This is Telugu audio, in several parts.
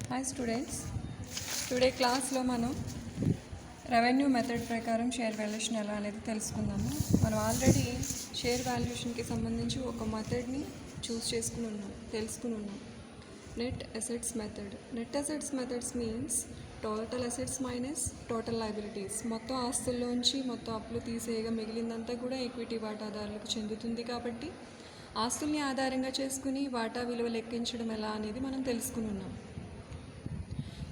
హాయ్ స్టూడెంట్స్, టుడే క్లాస్లో మనం రెవెన్యూ మెథడ్ ప్రకారం షేర్ వాల్యుయేషన్ ఎలా అనేది తెలుసుకుందాము. మనం ఆల్రెడీ షేర్ వాల్యుయేషన్కి సంబంధించి ఒక మెథడ్ని తెలుసుకుని ఉన్నాం. Net assets method. Net assets methods means total assets minus total liabilities. మొత్తం ఆస్తుల్లోంచి మొత్తం అప్పులు తీసేయగా మిగిలిందంతా కూడా ఈక్విటీ వాటాదారులకు చెందుతుంది. కాబట్టి ఆస్తుల్ని ఆధారంగా చేసుకుని వాటా విలువ లెక్కించడం ఎలా అనేది మనం తెలుసుకుని ఉన్నాం.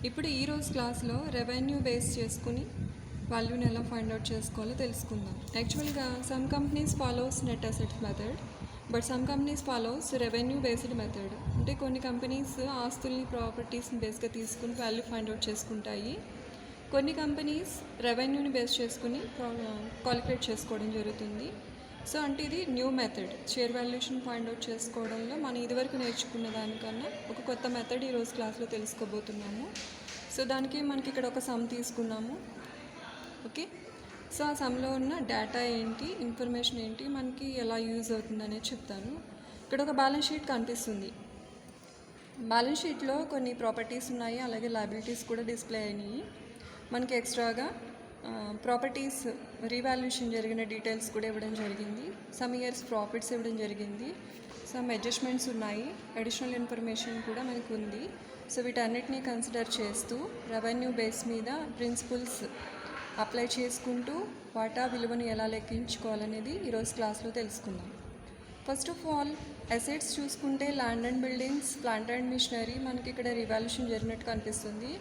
ఇప్పుడు ఈరోజు క్లాస్లో రెవెన్యూ బేస్ చేసుకుని వాల్యూని ఎలా ఫైండ్ అవుట్ చేసుకోవాలో తెలుసుకుందాం. యాక్చువల్గా some companies follows net assets method, but some companies follows revenue based method. అంటే కొన్ని కంపెనీస్ ఆస్తుల్ని ప్రాపర్టీస్ని బేస్గా తీసుకుని వాల్యూ ఫైండ్ అవుట్ చేసుకుంటాయి. కొన్ని కంపెనీస్ రెవెన్యూని బేస్ చేసుకుని కాలిక్యులేట్ చేసుకోవడం జరుగుతుంది. సో అంటే ఇది new method. Share valuation find out చేసుకోవడంలో మనం ఇదివరకు నేర్చుకున్న దానికన్నా ఒక కొత్త మెథడ్ ఈరోజు క్లాస్లో తెలుసుకోబోతున్నాము. సో దానికి మనకి ఇక్కడ ఒక సమ్ తీసుకున్నాము. ఓకే, సో ఆ సమ్లో ఉన్న డేటా ఏంటి, ఇన్ఫర్మేషన్ ఏంటి, మనకి ఎలా యూజ్ అవుతుంది అనేది చెప్తాను. ఇక్కడ ఒక బ్యాలెన్స్ షీట్ కనిపిస్తుంది. బ్యాలెన్స్ షీట్లో కొన్ని ప్రాపర్టీస్ ఉన్నాయి, అలాగే లయబిలిటీస్ కూడా డిస్ప్లే అయినాయి. మనకి ఎక్స్ట్రాగా ప్రాపర్టీస్ రీవాల్యుయేషన్ జరిగిన డీటెయిల్స్ కూడా ఇవ్వడం జరిగింది. సమ్ ఇయర్స్ ప్రాఫిట్స్ ఇవ్వడం జరిగింది. సమ్ అడ్జస్ట్మెంట్స్ ఉన్నాయి, అడిషనల్ ఇన్ఫర్మేషన్ కూడా మనకు ఉంది. సో వీటన్నిటినీ కన్సిడర్ చేస్తూ రెవెన్యూ బేస్ మీద ప్రిన్సిపల్స్ అప్లై చేసుకుంటూ వాటా విలువను ఎలా లెక్కించుకోవాలనేది ఈరోజు క్లాస్లో తెలుసుకుందాం. ఫస్ట్ ఆఫ్ ఆల్ అసెట్స్ చూసుకుంటే land and buildings, plant and machinery మనకి ఇక్కడ రివాల్యుయేషన్ జరిగినట్టు కనిపిస్తుంది.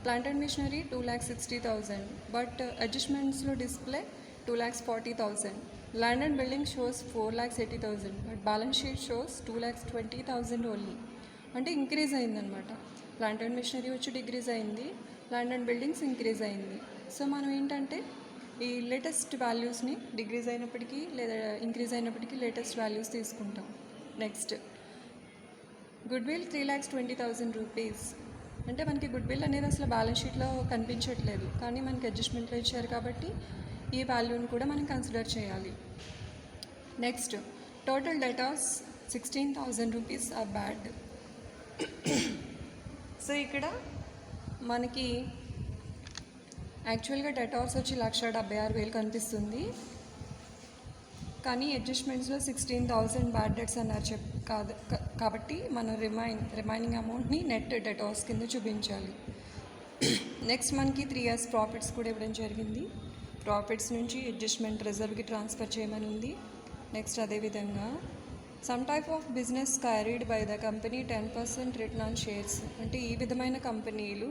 ప్లాంట్ అండ్ మిషనరీ 2,60,000, బట్ అడ్జస్ట్మెంట్స్లో display 2,40,000. Land and building shows 4,80,000, but balance sheet shows 2,20,000 only. అంటే ఇంక్రీజ్ అయిందనమాట. ప్లాంట్ అండ్ మిషనరీ వచ్చి డిక్రీజ్ అయింది, ల్యాండ్ అండ్ బిల్డింగ్స్ ఇంక్రీజ్ అయింది. సో మనం ఏంటంటే ఈ లేటెస్ట్ వాల్యూస్ని డిక్రీజ్ అయినప్పటికీ లేదా ఇంక్రీజ్ అయినప్పటికీ లేటెస్ట్ వాల్యూస్ తీసుకుంటాం. Next good will 3,20,000 rupees. అంటే మనకి గుడ్ విల్ అనేది అసలు బ్యాలెన్స్ షీట్లో కనిపించట్లేదు, కానీ మనకి అడ్జస్ట్మెంట్లో ఇచ్చారు కాబట్టి ఈ వాల్యూని కూడా మనం కన్సిడర్ చేయాలి. Next total datas 16,000 rupees or bad. So ఇక్కడ మనకి యాక్చువల్గా డేటాస్ వచ్చి 1,76,000 కనిపిస్తుంది, కానీ అడ్జస్ట్మెంట్స్లో 16,000 బ్యాడ్ డెట్స్ అన్నారు కాదు. కాబట్టి మనం రిమైనింగ్ అమౌంట్ని నెట్ డెటాస్ కింద చూపించాలి. నెక్స్ట్ మనకి 3 years ప్రాఫిట్స్ కూడా ఇవ్వడం జరిగింది. ప్రాఫిట్స్ నుంచి అడ్జస్ట్మెంట్ రిజర్వ్కి ట్రాన్స్ఫర్ చేయమని ఉంది. నెక్స్ట్ అదేవిధంగా some type of business carried by the company 10% return on shares. అంటే ఈ విధమైన కంపెనీలు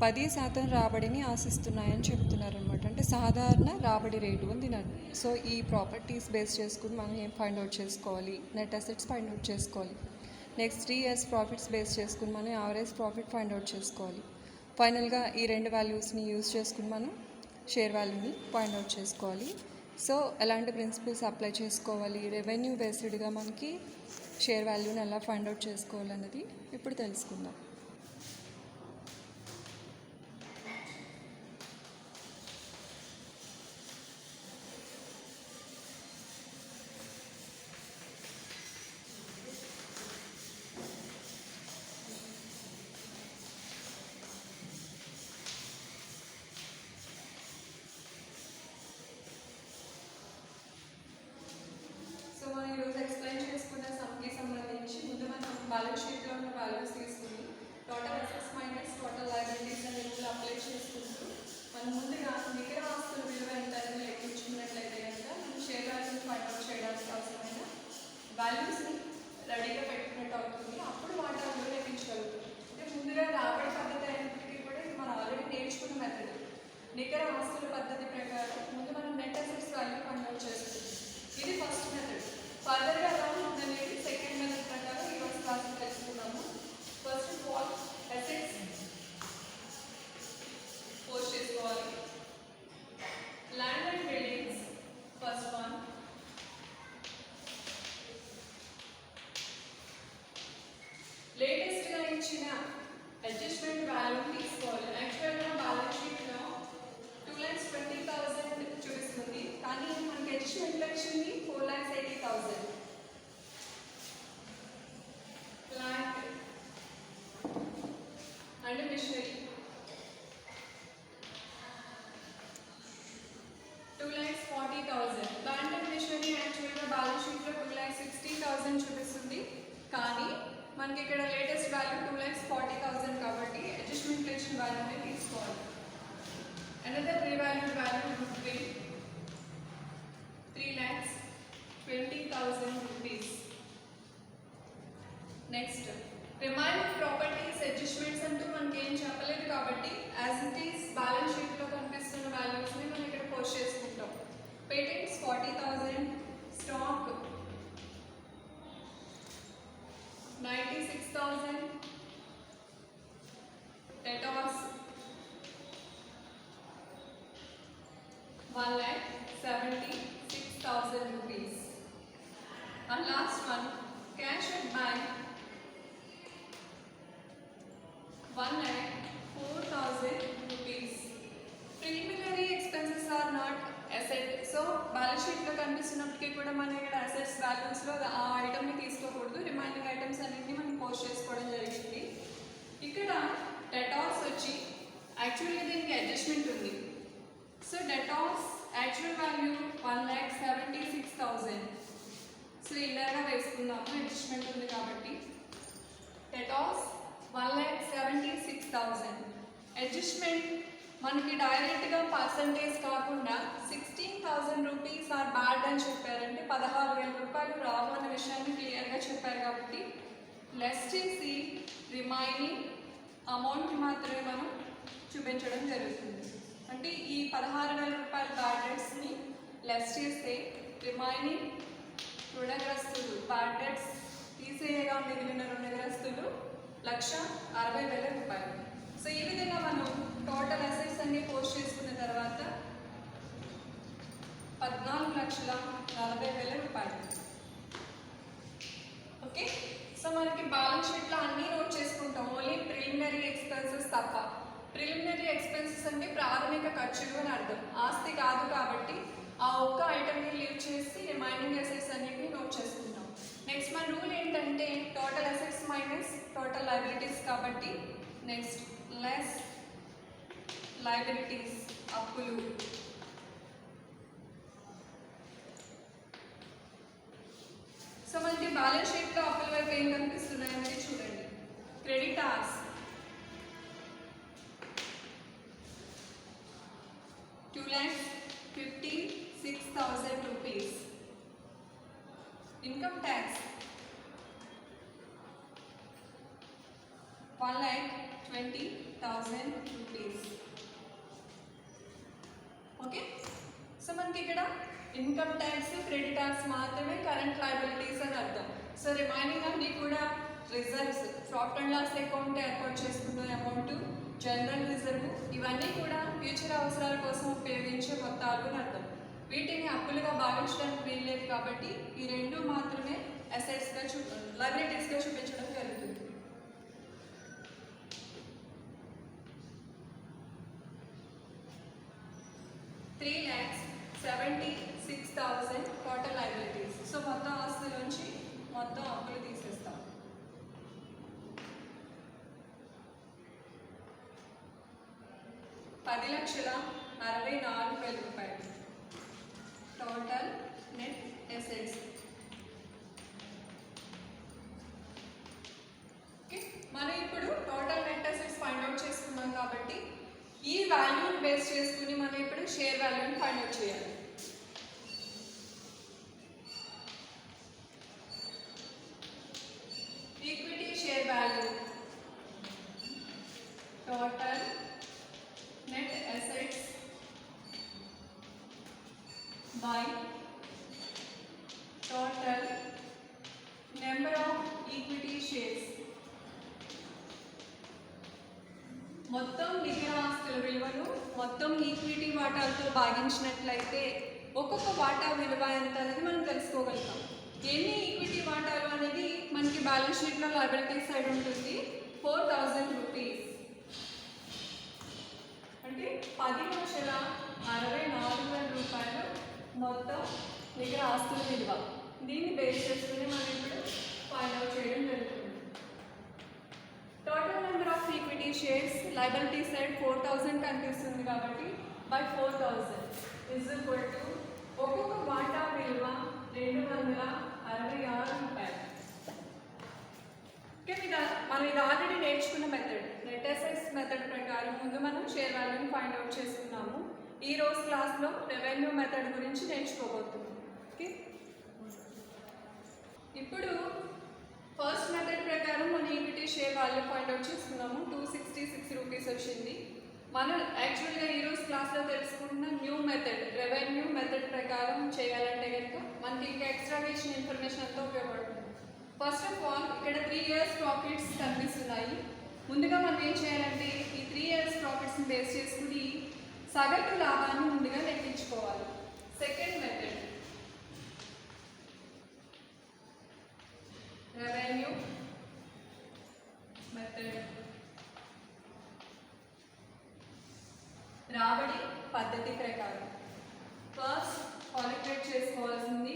10% రాబడిని ఆశిస్తున్నాయని చెప్తున్నారనమాట. అంటే సాధారణ రాబడి రేటు అని తినాలి. సో ఈ ప్రాపర్టీస్ బేస్ చేసుకుని మనం ఏం ఫైండ్ అవుట్ చేసుకోవాలి, నెట్ అసెట్స్ ఫైండ్ అవుట్ చేసుకోవాలి. నెక్స్ట్ 3 years ప్రాఫిట్స్ బేస్ చేసుకుని మనం యావరేజ్ ప్రాఫిట్ ఫైండ్ అవుట్ చేసుకోవాలి. ఫైనల్గా ఈ రెండు వాల్యూస్ని యూజ్ చేసుకుని మనం షేర్ వాల్యూని ఫైండ్ అవుట్ చేసుకోవాలి. సో ఎలాంటి ప్రిన్సిపల్స్ అప్లై చేసుకోవాలి, రెవెన్యూ బేస్డ్గా మనకి షేర్ వాల్యూని ఎలా ఫైండ్ అవుట్ చేసుకోవాలన్నది ఇప్పుడు తెలుసుకుందాం. బ్యాలెన్స్ షీట్లో ఉన్న వాల్యూస్ తీసుకుని total assets minus total liabilities అనే రూల్ అప్లై చేసుకుంటూ మనం ముందుగా నికర ఆస్తుల విలువ ఎంత అనేది లెక్కించుకున్నట్లయితే కనుక మనం షేర్ వాల్యూని ఫైండ్ అవుట్ చేయడానికి అవసరమైన వాల్యూస్ని రెడీగా పెట్టుకున్నట్టు అవుతుంది. అప్పుడు వాటి విలువ లెక్కించగలుగుతుంది. అంటే ముందుగా రాబడి పద్ధతి అయినప్పటికీ కూడా ఇది మనం ఆల్రెడీ నేర్చుకున్న మెథడ్. నికర ఆస్తుల పద్ధతి ప్రకారం ముందు మనం net assets value find out చేస్తుంది. ఇది ఫస్ట్ మెథడ్. ఫర్దర్గా ఎలా ఉందనేది సెకండ్ మెథడ్ ప్రకారం ఈరోజు క్లాసులు తెలుసుకున్నాము. First of all assets post చేసుకోవాలి. Land and buildings first one. లేటెస్ట్గా ఇచ్చిన అడ్జస్ట్మెంట్ వాల్యూ తీసుకోవాలి. యాక్చువల్గా బ్యాలెన్స్ షీట్లో 2,20,000 చూపిస్తుంది, కానీ మనకి అడ్జస్ట్మెంట్లో ఇచ్చింది 4,80,000. ప్లాంట్ మనకి ఇక్కడ లేటెస్ట్ వాల్యూ 2,40,000 కాబట్టి అడ్జస్ట్మెంట్ ఇచ్చిన వాల్యూని తీసుకోవాలి. Another రీవాల్యూడ్ value would be 3,20,000 rupees. Next remaining properties adjustments అంటూ మనకి ఏం చెప్పలేదు కాబట్టి యాజ్ ఇట్ ఈస్ బ్యాలెన్స్ షీట్లో కనిపిస్తున్న వాల్యూస్ని మనం ఇక్కడ పోస్ట్ చేసుకుంటాం. Patents 40,000, stock 96,000, debtors 1,76,000 rupees. And last one, cash at bank 1,04,000 rupees. Preliminary expenses are not asset. So balance sheet లో కనిపిస్తున్నప్పటికీ కూడా మనం ఇక్కడ అసెట్స్ బ్యాలెన్స్ లో ఆ ఐటమ్ ని తీసుకోకూడదు. రిమైనింగ్ ఐటమ్స్ అన్నింటినీ మనం పోస్ట్ చేసుకోవడం జరిగింది. ఇక్కడ డెటార్స్ వచ్చి యాక్చువల్లీ దీనికి అడ్జస్ట్మెంట్ ఉంది. So debtors actual value 1,76,000. So ఇలాగా వేసుకుందాము, అడ్జస్ట్మెంట్ ఉంది కాబట్టి. డెటార్స్ 1,76,000. అడ్జస్ట్మెంట్ మనకి డైరెక్ట్గా పర్సంటేజ్ కాకుండా 16,000 రూపీస్ ఆర్ బ్యాడ్ అని చెప్పారంటే 16,000 రూపాయలు రావు అన్న విషయాన్ని క్లియర్గా చెప్పారు కాబట్టి లెస్ చేసి రిమైనింగ్ అమౌంట్ మాత్రమే మనం చూపించడం జరుగుతుంది. అంటే ఈ 16,000 రూపాయల బ్యాడ్ డెట్స్ని లెస్ చేస్తే రిమైనింగ్ రుణగ్రస్తులు బ్యాడ్ డెట్స్ తీసేయగా మిగిలిన రుణగ్రస్తులు 1,60,000 రూపాయలు. సో ఈ విధంగా మనం టోటల్ అసెట్స్ అన్ని పోస్ట్ చేసుకున్న తర్వాత 14,40,000 రూపాయలు. ఓకే, సో మనకి బ్యాలెన్స్ షీట్లో అన్నీ నోట్ చేసుకుంటాం, ఓన్లీ ప్రిలిమినరీ ఎక్స్పెన్సెస్ తప్ప. ప్రిలిమినరీ ఎక్స్పెన్సెస్ అంటే ప్రాథమిక ఖర్చులు అని అర్థం, ఆస్తి కాదు కాబట్టి ఆ ఒక్క ఐటమ్ని లీవ్ చేసి రిమైనింగ్ అసెట్స్ అన్నిటిని నోట్ చేసుకుంటాం. నెక్స్ట్ మన రూల్ ఏంటంటే total assets minus total liabilities కాబట్టి నెక్స్ట్ లెస్ లయబిలిటీస్ అప్పులు. సో మనకి బ్యాలెన్స్ షీట్లో అప్పుల వైపు ఏం కనిపిస్తున్నాయి అనేది చూడండి. Creditors 2,56,000 rupees. Income tax 1,20,000 rupees. Okay, so మనకి ఇక్కడ ఇన్కమ్ ట్యాక్స్ క్రెడిటార్స్ మాత్రమే కరెంట్ లయబిలిటీస్ అని అర్థం. సో రిమైనింగ్ అన్నీ కూడా reserves, profit and loss account ఏర్పాటు చేసుకున్న అమౌంట్, జనరల్ రిజర్వ్, ఇవన్నీ కూడా ఫ్యూచర్ అవసరాల కోసం ఉపయోగించే మొత్తాలు అని అర్థం. వీటిని అప్పులుగా భావించడానికి వీల్లేదు కాబట్టి ఈ రెండు మాత్రమే అసెట్స్గా లయబిలిటీస్గా చూపించడం జరుగుతుంది. $3,76,000 టోటల్ లయబిలిటీస్. సో మొత్తం ఆస్తుల నుంచి మొత్తం అప్పులు తీసేస్తాం. $10,64,000 రూపాయలు టోటల్ నెట్ అసెట్స్. ఓకే, మనం ఇప్పుడు total net assets find out చేసుకున్నాం కాబట్టి ఈ వాల్యూని బేస్ చేసుకుని మనం ఇప్పుడు షేర్ వాల్యూని ఫైండ్ అవుట్ చేయాలి. Equity share value total net assets by total number of equity shares. మొత్తం నికర ఆస్తుల విలువను మొత్తం ఈక్విటీ వాటాలతో భాగించినట్లయితే ఒక్కొక్క వాటా విలువ ఎంత అనేది మనం తెలుసుకోగలుగుతాం. ఎన్ని ఈక్విటీ వాటాలు అనేది మనకి బ్యాలెన్స్ షీట్లో లయబిలిటీ సైడ్ ఉంటుంది. 4,000 రూపీస్ అంటే 10,64,000 రూపాయలు మొత్తం నికర ఆస్తుల విలువ. దీన్ని బేస్ చేసుకుని మనం ఇప్పుడు ఫైండ్ అవుట్ చేయడం జరుగుతుంది. Total number of equity shares liability side 4,000 కనిపిస్తుంది కాబట్టి బై 4,000 ఇజ్ ఈక్వల్ టు ఒక్కొక్క వాటా విలువ 266 రూపాయలు. ఓకే, మనం ఇది ఆల్రెడీ నేర్చుకున్న మెథడ్. నెట్ అసెట్స్ మెథడ్ ప్రకారం ముందు మనం షేర్ వాల్యూని ఫైండ్ అవుట్ చేసుకున్నాము. ఈ రోజు క్లాస్లో రెవెన్యూ మెథడ్ గురించి నేర్చుకోబోతున్నాం. ఓకే, ఇప్పుడు ఫస్ట్ మెథడ్ ప్రకారం మనం equity share value find out చేసుకున్నాము. 266 రూపీస్ వచ్చింది. మనం యాక్చువల్గా ఈరోజు క్లాస్లో తెలుసుకున్న న్యూ మెథడ్, రెవెన్యూ మెథడ్ ప్రకారం చేయాలంటే కనుక మనకి ఇంకా ఎక్స్ట్రా ఇచ్చిన ఇన్ఫర్మేషన్ అంతా ఉపయోగపడుతుంది. ఫస్ట్ ఆఫ్ ఆల్ ఇక్కడ 3 years ప్రాఫిట్స్ కనిపిస్తున్నాయి. ముందుగా మనం ఏం చేయాలంటే ఈ 3 years ప్రాఫిట్స్ని బేస్ చేసుకుని సగటు లాభాన్ని ముందుగా లెక్కించుకోవాలి. సెకండ్ మెథడ్ రెవెన్యూ మెథడ్, రాబడి పద్ధతి ప్రకారం ఫస్ట్ కాలిక్యులేట్ చేసుకోవాల్సింది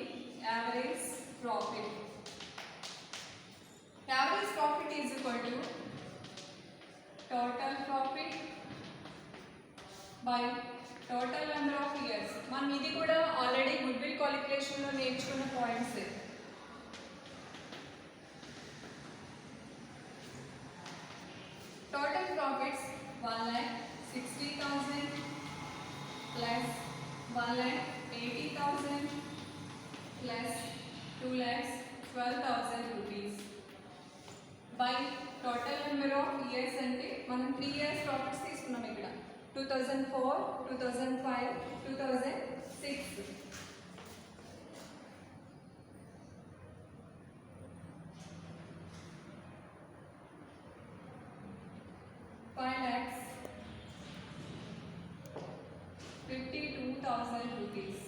average profit. Average profit is equal to total profit by total number of years. మనం ఇది కూడా ఆల్రెడీ గుడ్విల్ కాలిక్యులేషన్లో నేర్చుకున్న points. Total profits 1,60,000 plus 1,80,000 plus 2,12,000 rupees by total number of years అంటే మనం 3 years ప్రాఫిట్స్ తీసుకున్నాం ఇక్కడ 2004, 2005, 2006. ₹52,000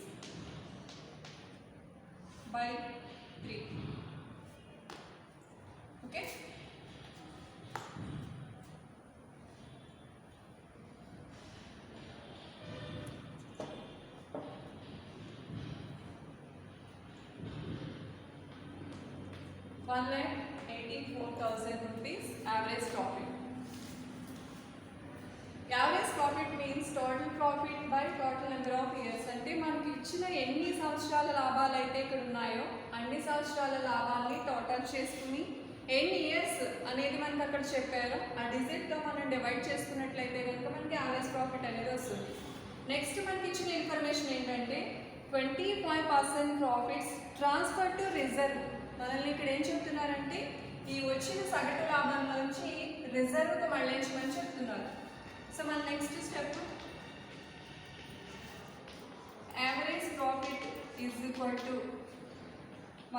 by 3. Okay. ₹1,84,000 average profit. Average profit means total profit by total number of years. అంటే మనకి ఇచ్చిన ఎన్ని సంవత్సరాల లాభాలు అయితే ఇక్కడ ఉన్నాయో అన్ని సంవత్సరాల లాభాలని టోటల్ చేసుకుని ఎన్ని ఇయర్స్ అనేది మనకి అక్కడ చెప్పారో ఆ డిజిట్తో మనం డివైడ్ చేసుకున్నట్లయితే కనుక మనకి యావరేజ్ ప్రాఫిట్ అనేది వస్తుంది. నెక్స్ట్ మనకి ఇచ్చిన ఇన్ఫర్మేషన్ ఏంటంటే 25% ప్రాఫిట్స్ ట్రాన్స్ఫర్ టు రిజర్వ్. మనల్ని ఇక్కడ ఏం చెప్తున్నారంటే ఈ వచ్చిన సగటు లాభంలోంచి రిజర్వ్కి మళ్ళించమని చెప్తున్నారు. సో మన next step average profit is equal to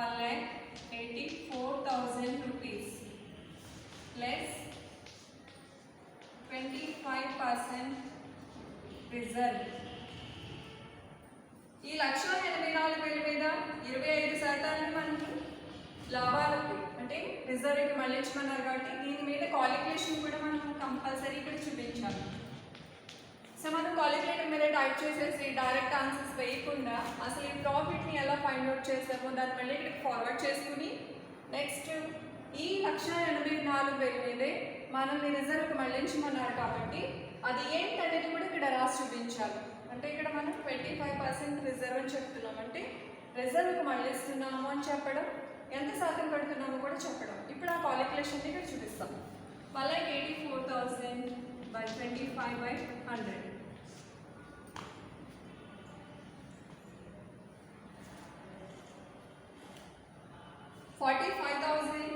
1,84,000 less 25% reserve. ఈ 1,84,000 మీద 25% మనకి లాభాలకు అంటే రిజర్వ్కి మళ్ళించమన్నారు కాబట్టి దీని మీద కాలిక్యులేషన్ కూడా మనం కంపల్సరీ ఇక్కడ చూపించాలి. సో మనం కాలిక్యులేటర్ మీద టైప్ చేసేసి డైరెక్ట్ ఆన్సర్స్ వేయకుండా అసలు ఈ ప్రాఫిట్ని ఎలా ఫైండ్ అవుట్ చేసామో దాన్ని మళ్ళీ ఇక్కడికి ఫార్వర్డ్ చేసుకుని నెక్స్ట్ ఈ 1,84,000 మీదే మనల్ని రిజర్వ్కి మళ్ళించమన్నారు కాబట్టి అది ఏంటనేది కూడా ఇక్కడ రాసి చూపించాలి. అంటే ఇక్కడ మనం 25% రిజర్వ్ అని చెప్తున్నాం, అంటే రిజర్వ్కి మళ్ళిస్తున్నాము అని చెప్పడం, ఎంత శాతం కడుతున్నామో కూడా చెప్పడం. ఇప్పుడు ఆ కాలిక్యులేషన్ ఇక్కడ చూపిస్తాం. 1,84,000 by 25 by 100. $45,000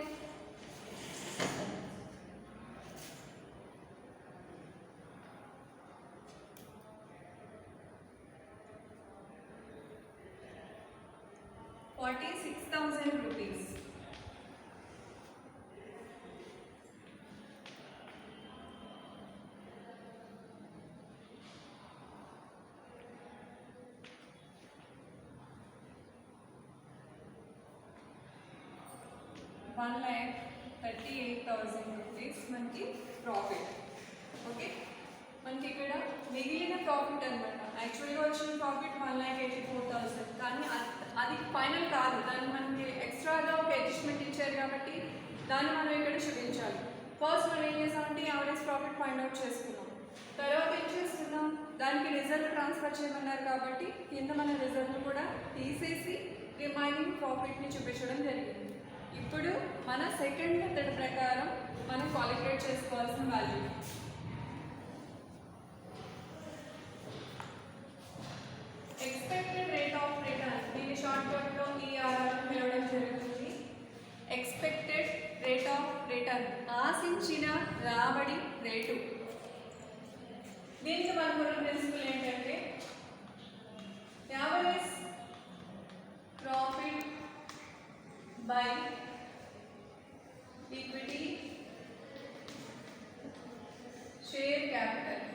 ₹46,000. ₹1,38,000 మనకి ప్రాఫిట్. ఓకే, మనకి ఇక్కడ మిగిలిన ప్రాఫిట్ అనమాట. యాక్చువల్గా వచ్చిన ప్రాఫిట్ 1,84,000, కానీ అది ఫైనల్ కాదు, దాన్ని మనకి ఎక్స్ట్రాగా ఒక అడ్జస్ట్మెంట్ ఇచ్చారు కాబట్టి దాన్ని మనం ఇక్కడ చూపించాలి. ఫస్ట్ మనం ఏం చేసామంటే యావరేజ్ ప్రాఫిట్ ఫైండ్ అవుట్ చేసుకున్నాం. తర్వాత ఏం చేస్తున్నాం, దానికి రిజర్వ్ ట్రాన్స్ఫర్ చేయమన్నారు కాబట్టి కింద మన రిజర్వ్ కూడా తీసేసి రిమైనింగ్ ప్రాఫిట్ని చూపించడం జరిగింది. ఇప్పుడు మన సెకండ్ మెథడ్ ప్రకారం కాలిక్యులేట్ చేసుకోవాల్సిన value. Expected rate of return, దీన్ని షార్ట్ కట్లో ఈఆర్ఆర్ పిలవడం జరుగుతుంది. ఎక్స్పెక్టెడ్ రేట్ ఆఫ్ రిటర్న్, ఆశించిన రాబడి రేటు. దీనికి మనకున్న ప్రిన్సిపల్ ఏంటంటే average profit by equity share capital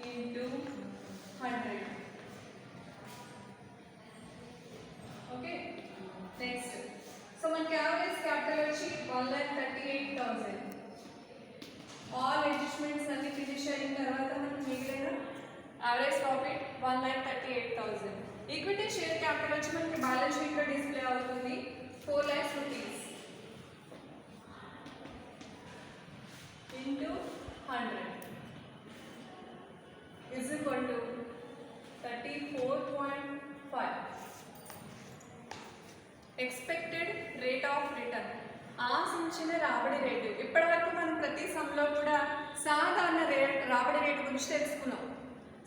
into 100. Okay, next. So మనకి average capital వచ్చి 1,38,000. All adjustments అన్ని ఫినిష్ అయిన తర్వాత మనకి మిగిలిన average profit 1,38,000. Equity share capital వచ్చి మనకి బ్యాలెన్స్ షీట్ లో డిస్ప్లే అవుతుంది 4 lakhs rupees into 100 is equal to 34.5. Expected rate of return, ఆశించిన రాబడి రేటు. ఇప్పటివరకు మనం ప్రతి సమ్లో కూడా సాధారణ రాబడి రేటు గురించి తెలుసుకున్నాం.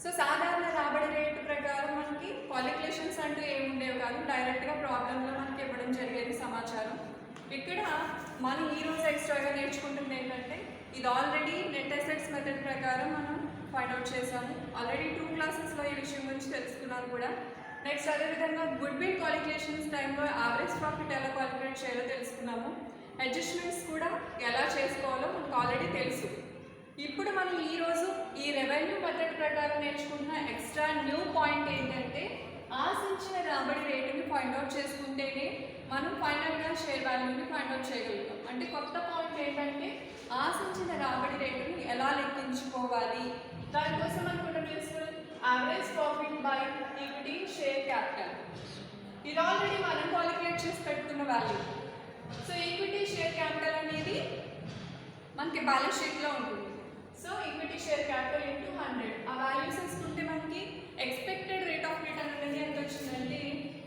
సో సాధారణ రాబడి రేటు ప్రకారం మనకి క్వాలిక్యులేషన్స్ అంటూ ఏముండేవి కాదు, డైరెక్ట్గా ప్రాబ్లంలో మనకి ఇవ్వడం జరిగేది సమాచారం. ఇక్కడ మనం ఈరోజు ఎక్స్ట్రాగా నేర్చుకుంటుంది ఏంటంటే ఇది ఆల్రెడీ నెట్ అసెట్స్ మెథడ్ ప్రకారం మనం ఫైండ్ అవుట్ చేసాము. ఆల్రెడీ 2 క్లాసెస్లో ఈ విషయం గురించి తెలుసుకున్నాను కూడా. నెక్స్ట్ అదేవిధంగా గుడ్ విల్ క్వాలిక్యులేషన్స్ టైంలో యావరేజ్ ప్రాఫిట్ ఎలా క్వాలిక్యులేట్ చేయాలో తెలుసుకున్నాము. అడ్జస్ట్మెంట్స్ కూడా ఎలా చేసుకోవాలో మనకు ఆల్రెడీ తెలుసు. ఇప్పుడు మనం ఈరోజు ఈ రెవెన్యూ మెథడ్ ప్రకారం నేర్చుకుంటున్న ఎక్స్ట్రా న్యూ పాయింట్ ఏంటంటే ఆశించిన రాబడి రేటుని ఫైండ్ అవుట్ చేసుకుంటేనే మనం ఫైనల్గా షేర్ వాల్యూని ఫైండ్ అవుట్ చేయగలుగుతాం. అంటే కొత్త పాయింట్ ఏంటంటే ఆశించిన రాబడి రేటుని ఎలా లెక్కించుకోవాలి. దానికోసం అనుకున్న principle average profit by equity share capital. ఇది ఆల్రెడీ మనం కాలిక్యులేట్ చేసి పెట్టుకున్న value. So equity share capital అనేది మనకి బ్యాలెన్స్ షీట్లో ఉంటుంది. So equity share capital into 100 ఆ వాల్యూస్ వేసుకుంటే మనకి ఎక్స్పెక్టెడ్ రేట్ ఆఫ్ రిటర్న్ అనేది ఎంత వచ్చిందంటే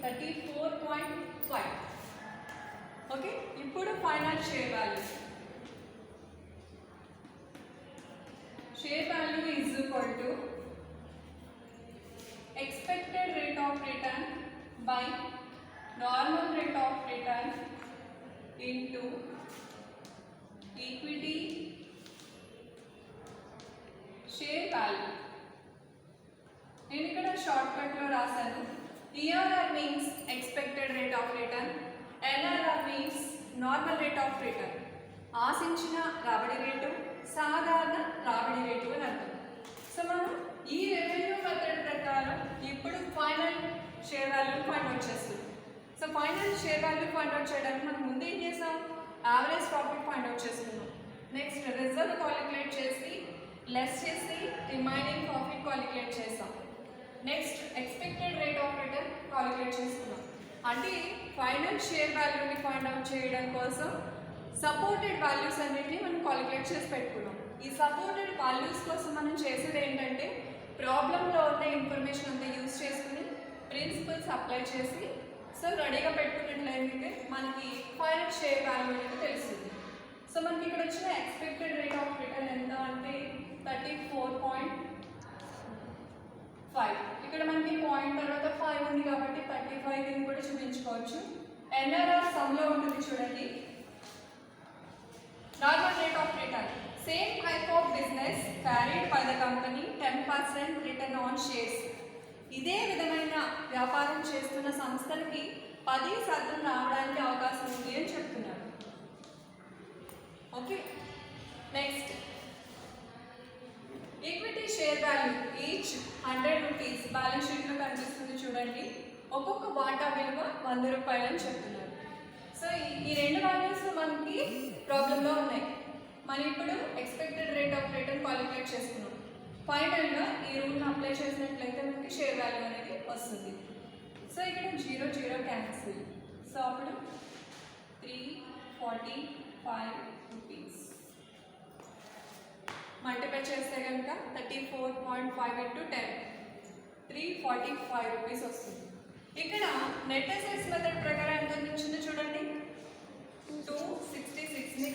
34.5. ఓకే, ఇప్పుడు final share value. Share value is equal to expected rate of return by normal rate of return into equity share value. నేను ఇక్కడ షార్ట్ కట్లో రాశాను. ERR means expected rate of return, NRR means normal rate of return. ఆశించిన రాబడి రేటు, సాధారణ రాబడి రేటు అని అర్థం. సో మనం ఈ రెవెన్యూ మెథడ్ ప్రకారం ఇప్పుడు final share value find out చేస్తున్నాం. So final share value find out చేయడానికి మనం ముందు ఏం చేసాం, యావరేజ్ ప్రాఫిట్ ఫైండ్ అవుట్ చేసుకున్నాం. నెక్స్ట్ రిజర్వ్ కాలిక్యులేట్ చేసి లెస్ చేసి రిమైనింగ్ ప్రాఫిట్ కాలిక్యులేట్ చేసాం. Next expected rate of return calculate చేసుకున్నాం. అంటే ఫైనల్ షేర్ వాల్యూని ఫైండ్ అవుట్ చేయడం కోసం సపోర్టెడ్ వాల్యూస్ అన్నింటినీ మనం కాలిక్యులేట్ చేసి పెట్టుకున్నాం. ఈ సపోర్టెడ్ వాల్యూస్ కోసం మనం చేసేది ఏంటంటే ప్రాబ్లంలో ఉన్న ఇన్ఫర్మేషన్ అంతా యూజ్ చేసుకుని ప్రిన్సిపల్స్ అప్లై చేసి సో రెడీగా పెట్టుకున్నట్లయితే మనకి ఫైనల్ షేర్ వాల్యూ అనేది తెలుస్తుంది. సో మనకి ఇక్కడ వచ్చిన ఎక్స్పెక్టెడ్ రేట్ ఆఫ్ రిటర్న్ ఎంత అంటే 34.5. ఇక్కడ మనకి పాయింట్ తర్వాత 5 ఉంది కాబట్టి 35 అని కూడా చూపించుకోవచ్చు. NRR సమ్లో ఉంటుంది చూడండి. Normal rate of return. Same type of business carried by the company 10% return on shares. ఇదే విధమైన వ్యాపారం చేస్తున్న సంస్థలకి 10% రావడానికి అవకాశం ఉంది అని చెప్తున్నారు. Okay, next equity share value each 100 rupees balance షీట్లో కనిపిస్తుంది చూడండి. ఒక్కొక్క వాటా విలువ 100 రూపాయలు అని చెప్తున్నారు. సో ఈ రెండు వాల్యూస్ మనకి ప్రాబ్లంలో ఉన్నాయి. మనం ఇప్పుడు expected rate of return calculate చేసుకున్నాం. ఫైనల్గా ఈ రూల్ని అప్లై చేసినట్లయితే మనకి షేర్ వాల్యూ అనేది వస్తుంది. సో ఇక్కడ 0 క్యాన్సిల్. సో అప్పుడు 345 రూపీస్ మల్టిప్లై చేస్తే కనుక 34.5 into 10 345 రూపీస్ వస్తుంది. ఇక్కడ నెట్ అసెట్స్ మెథడ్ ప్రకారం ఎంత వచ్చిందో చూడండి. 2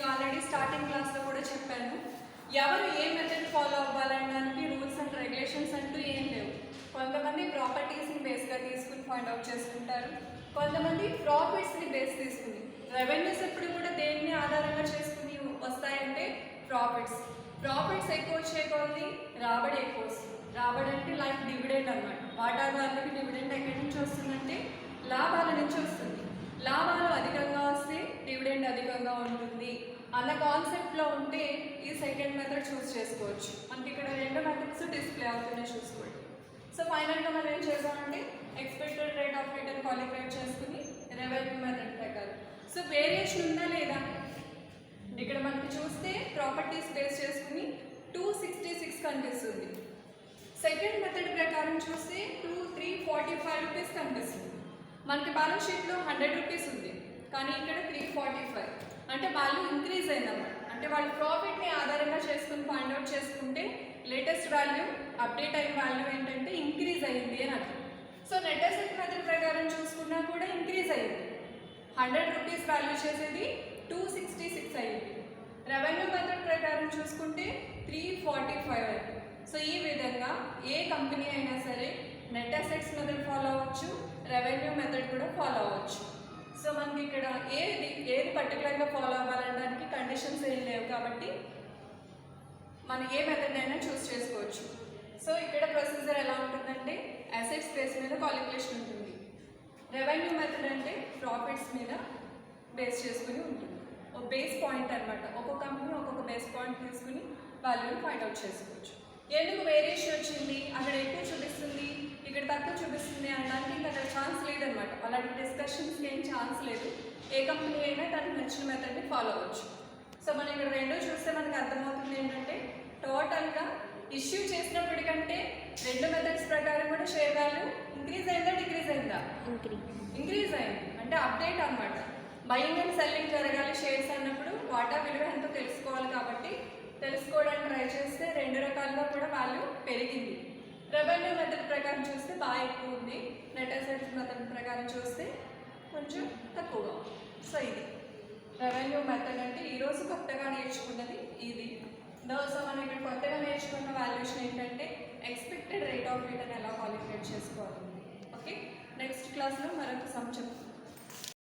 ఆల్రెడీ స్టార్టింగ్ క్లాస్లో కూడా చెప్పాను. ఎవరు ఏ మెథడ్ ఫాలో అవ్వాలనడానికి రూల్స్ అండ్ రెగ్యులేషన్స్ అంటూ ఏం లేవు. కొంతమంది ప్రాపర్టీస్ని బేస్గా తీసుకుని ఫైండ్ అవుట్ చేసుకుంటారు, కొంతమంది ప్రాఫిట్స్ని బేస్ తీసుకుని. రెవెన్యూస్ ఎప్పుడు కూడా దేన్ని ఆధారంగా చేసుకుని వస్తాయంటే ప్రాఫిట్స్. ప్రాఫిట్స్ ఎక్కువ వచ్చే కొద్ది రాబడి ఎక్కువ వస్తుంది. రాబడి అంటే లైక్ డివిడెండ్ అనమాట. వాటాదారులకి డివిడెండ్ ఎక్కడి నుంచి వస్తుందంటే లాభాల నుంచి వస్తుంది. లాభాలు అధికంగా వస్తే డివిడెండ్ అధికంగా ఉంటుంది అన్న కాన్సెప్ట్లో ఉంటే ఈ సెకండ్ మెథడ్ చూస్ చేసుకోవచ్చు. మనకి ఇక్కడ రెండు మెథడ్స్ డిస్ప్లే అవుతున్నాయి, చూసుకోండి. సో ఫైనల్గా మనం ఏం చేసామంటే expected rate of return qualified చేసుకుని రెవెన్యూ మెథడ్ ప్రకారం. సో వేరియేషన్ ఉందా లేదా? ఇక్కడ మనకి చూస్తే ప్రాపర్టీస్ బేస్ చేసుకుని 266 కనిపిస్తుంది. సెకండ్ మెథడ్ ప్రకారం చూస్తే 345 రూపీస్ కనిపిస్తుంది. మనకి బ్యాలెన్స్ షీట్లో 100 రూపీస్ ఉంది, కానీ ఇక్కడ 345 అంటే వాల్యూ ఇంక్రీజ్ అయిందన్నమాట. అంటే వాళ్ళు ప్రాఫిట్ని ఆధారంగా చేసుకుని ఫైండ్ అవుట్ చేసుకుంటే లేటెస్ట్ వాల్యూ అప్డేట్ అయిన వాల్యూ ఏంటంటే ఇంక్రీజ్ అయ్యింది అని అర్థం. సో నెట్ అసెట్ మెథడ్ ప్రకారం చూసుకున్నా కూడా ఇంక్రీజ్ అయ్యింది. 100 రూపీస్ వాల్యూ చేసేది 266 అయ్యింది. రెవెన్యూ మెథడ్ ప్రకారం చూసుకుంటే 345 అయింది. సో ఈ విధంగా ఏ కంపెనీ అయినా సరే నెట్ అసెట్స్ మెథడ్ ఫాలో అవ్వచ్చు, రెవెన్యూ మెథడ్ కూడా ఫాలో అవ్వచ్చు. సో మనకి ఇక్కడ ఏది పర్టికులర్గా ఫాలో అవ్వాలనడానికి కండిషన్స్ ఏం లేవు కాబట్టి మనం ఏ మెథడ్ అయినా చూస్ చేసుకోవచ్చు. సో ఇక్కడ ప్రొసీజర్ ఎలా ఉంటుందంటే అసెట్స్ బేస్ మీద క్యాలిక్యులేషన్ ఉంటుంది. రెవెన్యూ మెథడ్ అంటే ప్రాఫిట్స్ మీద బేస్ చేసుకుని ఉంటుంది. ఒక బేస్ పాయింట్ అనమాట. ఒక్కొక్క కంపెనీ ఒక్కొక్క బేస్ పాయింట్ తీసుకుని వాల్యూని ఫైండ్ అవుట్ చేసుకోవచ్చు. ఎందుకు వేరియేషన్ వచ్చింది, అక్కడ ఎక్కువ చూపిస్తుంది ఇక్కడ తక్కువ చూపిస్తుంది అనడానికి ఇంకా అక్కడ ఛాన్స్ లేదనమాట. అలాంటి డిస్కషన్స్కి ఏం ఛాన్స్ లేదు. ఏ కంపెనీ అయినా దానికి నచ్చిన మెథడ్ని ఫాలో అవ్వచ్చు. సో మనం ఇక్కడ రెండో చూస్తే మనకు అర్థమవుతుంది ఏంటంటే టోటల్గా ఇష్యూ చేసినప్పటికంటే రెండు మెథడ్స్ ప్రకారం కూడా షేర్ వాల్యూ ఇంక్రీజ్ అయిందా డిక్రీజ్ అయిందా? ఇంక్రీజ్ అయింది. అంటే అప్డేట్ అనమాట. బయింగ్ అండ్ సెల్లింగ్ జరగాలి షేర్స్ అన్నప్పుడు వాటా విలువ ఎంతో తెలుసుకోవాలి కాబట్టి తెలుసుకోవడానికి ట్రై చేస్తే రెండు రకాలుగా కూడా వాల్యూ పెరిగింది. రెవెన్యూ మెథడ్ ప్రకారం చూస్తే బాగా ఎక్కువ ఉంది, నెట్ అసెట్స్ మెథడ్ ప్రకారం చూస్తే కొంచెం తక్కువగా ఉంది. సో ఇది రెవెన్యూ మెథడ్ అంటే ఈరోజు కొత్తగా నేర్చుకున్నది ఇది. సో మనం ఇక్కడ కొత్తగా నేర్చుకున్న వాల్యుయేషన్ ఏంటంటే ఎక్స్పెక్టెడ్ రేట్ ఆఫ్ రిటర్న్ ఎలా క్వాలిఫై చేసుకోవాలి. ఓకే, నెక్స్ట్ క్లాస్లో మరొక సమ్ చెప్తాం.